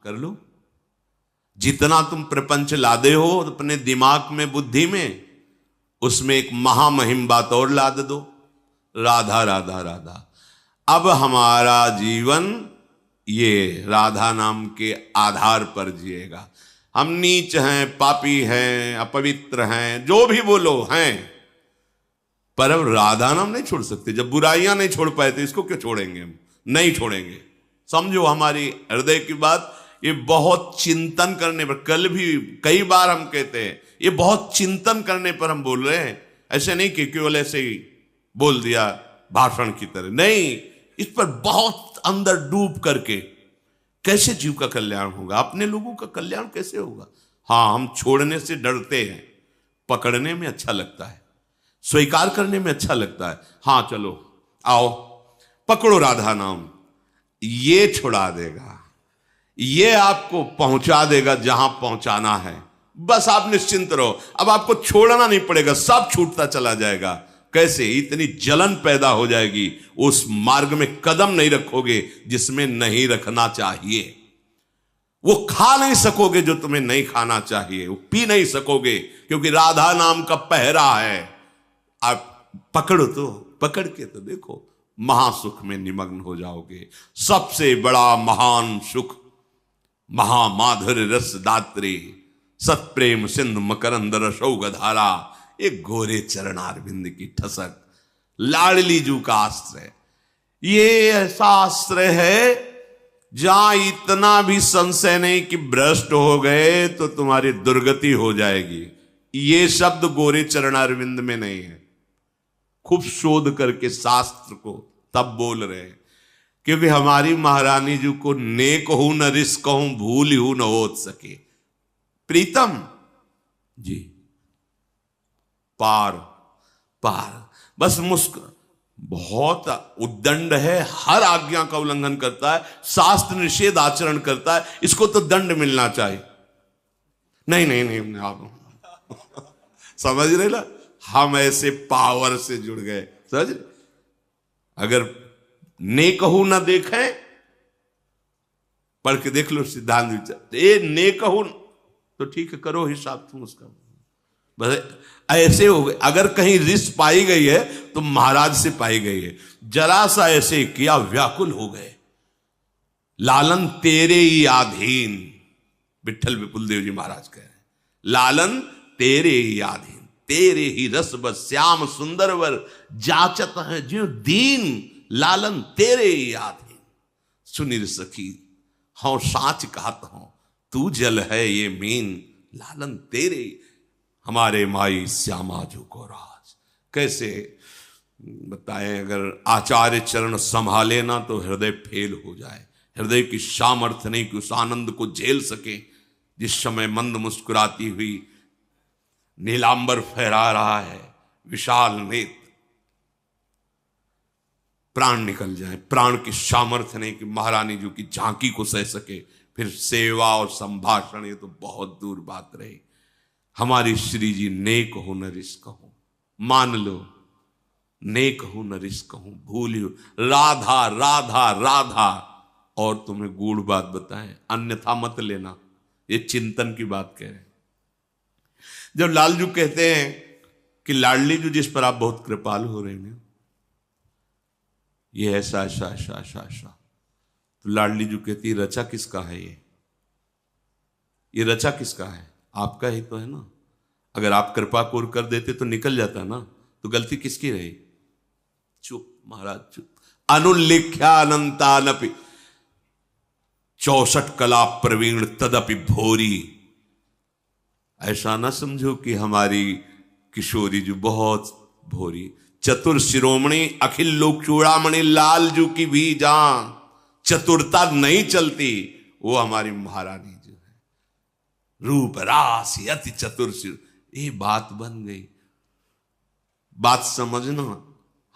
कर लो। जितना तुम प्रपंच लादे हो अपने दिमाग में, बुद्धि में, उसमें एक महामहिम बात और लाद दो, राधा राधा राधा। अब हमारा जीवन ये राधा नाम के आधार पर जिएगा। हम नीच हैं, पापी हैं, अपवित्र हैं, जो भी बोलो हैं, पर अब राधा नाम नहीं छोड़ सकते। जब बुराइयां नहीं छोड़ पाए तो इसको क्यों छोड़ेंगे? हम नहीं छोड़ेंगे। समझो हमारी हृदय की बात। ये बहुत चिंतन करने पर, कल भी कई बार हम कहते हैं, ये बहुत चिंतन करने पर हम बोल रहे हैं। ऐसे नहीं कि केवल ऐसे ही बोल दिया भाषण की तरह, नहीं, इस पर बहुत अंदर डूब करके कैसे जीव का कल्याण होगा, अपने लोगों का कल्याण कैसे होगा। हाँ, हम छोड़ने से डरते हैं, पकड़ने में अच्छा लगता है, स्वीकार करने में अच्छा लगता है। हाँ चलो आओ पकड़ो राधा नाम, ये छुड़ा देगा, ये आपको पहुंचा देगा जहां पहुंचाना है। बस आप निश्चिंत रहो, अब आपको छोड़ना नहीं पड़ेगा, सब छूटता चला जाएगा। कैसे? इतनी जलन पैदा हो जाएगी, उस मार्ग में कदम नहीं रखोगे जिसमें नहीं रखना चाहिए। वो खा नहीं सकोगे जो तुम्हें नहीं खाना चाहिए, वो पी नहीं सकोगे, क्योंकि राधा नाम का पहरा है। आप पकड़ो तो, पकड़ के तो देखो, महासुख में निमग्न हो जाओगे। सबसे बड़ा महान सुख महामाधुर्य रस दात्री सत्प्रेम सिंधु मकरंद रसौग धारा, एक गोरे चरणारविंद की ठसक, लाडली जू का आश्रय। ये ऐसा आश्रय है जहां इतना भी संशय नहीं कि भ्रष्ट हो गए तो तुम्हारी दुर्गति हो जाएगी। ये शब्द गोरे चरणारविंद में नहीं है। खूब शोध करके शास्त्र को तब बोल रहे हैं, क्योंकि हमारी महारानी जी को नेक हूं न रिस कहूं, भूल हूं न हो सके। प्रीतम जी पार पार, बस बहुत उद्दंड है, हर आज्ञा का उल्लंघन करता है, शास्त्र निषेध आचरण करता है, इसको तो दंड मिलना चाहिए। नहीं नहीं नहीं, आप समझ रहे ना, हम ऐसे पावर से जुड़ गए, समझ। अगर नेकहू ना देखें, पढ़ के देख लो सिद्धांत विचार, ये नेकहू तो ठीक है, करो हिसाब तुम उसका। बस ऐसे हो गए। अगर कहीं रिस पाई गई है तो महाराज से पाई गई है। जरा सा ऐसे किया, व्याकुल हो गए। लालन तेरे ही आधीन, विठल विपुल देव जी महाराज कह रहे हैं, लालन तेरे ही आधीन, तेरे ही रस बस श्याम सुंदरवर जाचत है जो दीन, लालन तेरे ही आधीन। सुनीर सखी हाँ साच कहत हूं, तू जल है ये मीन, लालन तेरे हमारे माई श्यामा जो को राज। कैसे बताएं, अगर आचार्य चरण संभाले ना तो हृदय फेल हो जाए। हृदय की सामर्थ्य नहीं कि उस आनंद को झेल सके। जिस समय मंद मुस्कुराती हुई नीलांबर फहरा रहा है, विशाल नेत्र, प्राण निकल जाए, प्राण की सामर्थ्य नहीं कि महारानी जी की झांकी को सह सके। फिर सेवा और संभाषण, ये तो बहुत दूर बात रही। हमारी श्री जी नेक हो न रिस कहूं, मान लो नेक हो न रिस कहूं, भूलियो राधा राधा राधा। और तुम्हें गूढ़ बात बताएं, अन्यथा मत लेना, ये चिंतन की बात कह रहे हैं। जब लालजू कहते हैं कि लाडली जी जिस पर आप बहुत कृपाल हो रहे हैं, ये ऐसा ऐसा ऐसा ऐसा ऐसा, तो लाडली जी कहती है रचा किसका है ये रचा किसका है? आपका ही तो है ना। अगर आप कृपा कोर कर देते तो निकल जाता ना, तो गलती किसकी रही? चुप महाराज चुप। अनुल्लिख्या अनंतानपि 64 कला प्रवीण तदपि भोरी। ऐसा ना समझो कि हमारी किशोरी जो बहुत भोरी, चतुर शिरोमणि अखिल लोक चूड़ामणि लालजू की भी जान चतुरता नहीं चलती, वो हमारी महारानी जो है, रूप राशि अति चतुर। ये बात बन गई। बात समझना,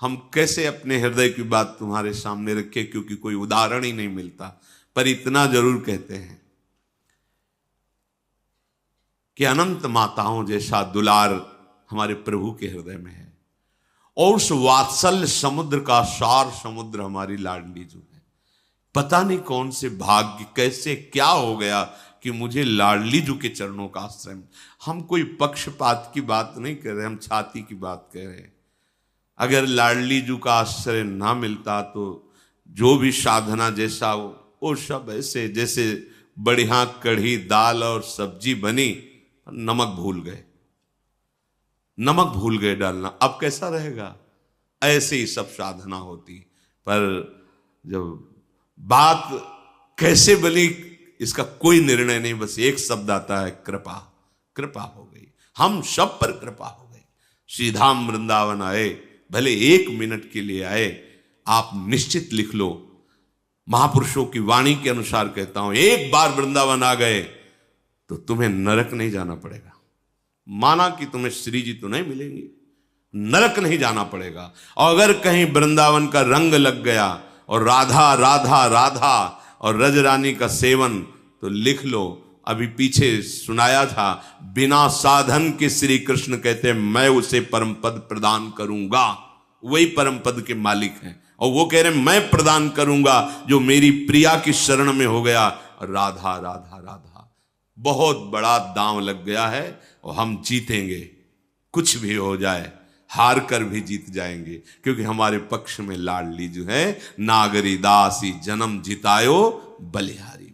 हम कैसे अपने हृदय की बात तुम्हारे सामने रखे, क्योंकि कोई उदाहरण ही नहीं मिलता। पर इतना जरूर कहते हैं कि अनंत माताओं जैसा दुलार हमारे प्रभु के हृदय में है, और उस वात्सल्य समुद्र का सार समुद्र हमारी लाडली जो है। पता नहीं कौन से भाग्य, कैसे क्या हो गया कि मुझे लाडली जू के चरणों का आश्रय। हम कोई पक्षपात की बात नहीं कर रहे, हम छाती की बात कर रहे हैं। अगर लाडली जू का आश्रय ना मिलता तो जो भी साधना जैसा हो वो सब ऐसे जैसे बढ़िया कढ़ी दाल और सब्जी बनी, नमक भूल गए डालना, अब कैसा रहेगा। ऐसे ही सब साधना होती। पर जब बात कैसे बनी इसका कोई निर्णय नहीं, बस एक शब्द आता है, कृपा। कृपा हो गई, हम सब पर कृपा हो गई। श्रीधाम वृंदावन आए, भले 1 मिनट के लिए आए, आप निश्चित लिख लो, महापुरुषों की वाणी के अनुसार कहता हूं, एक बार वृंदावन आ गए तो तुम्हें नरक नहीं जाना पड़ेगा। माना कि तुम्हें श्री जी तो नहीं मिलेंगे, नरक नहीं जाना पड़ेगा। और अगर कहीं वृंदावन का रंग लग गया और राधा राधा राधा और रजरानी का सेवन, तो लिख लो, अभी पीछे सुनाया था, बिना साधन के श्री कृष्ण कहते हैं मैं उसे परम पद प्रदान करूंगा। वही परम पद के मालिक हैं और वो कह रहे हैं मैं प्रदान करूंगा जो मेरी प्रिया की शरण में हो गया। राधा राधा राधा, बहुत बड़ा दांव लग गया है और हम जीतेंगे, कुछ भी हो जाए, हार कर भी जीत जाएंगे, क्योंकि हमारे पक्ष में लाडली जो है, नागरी दासी जन्म जितायो बलिहारी।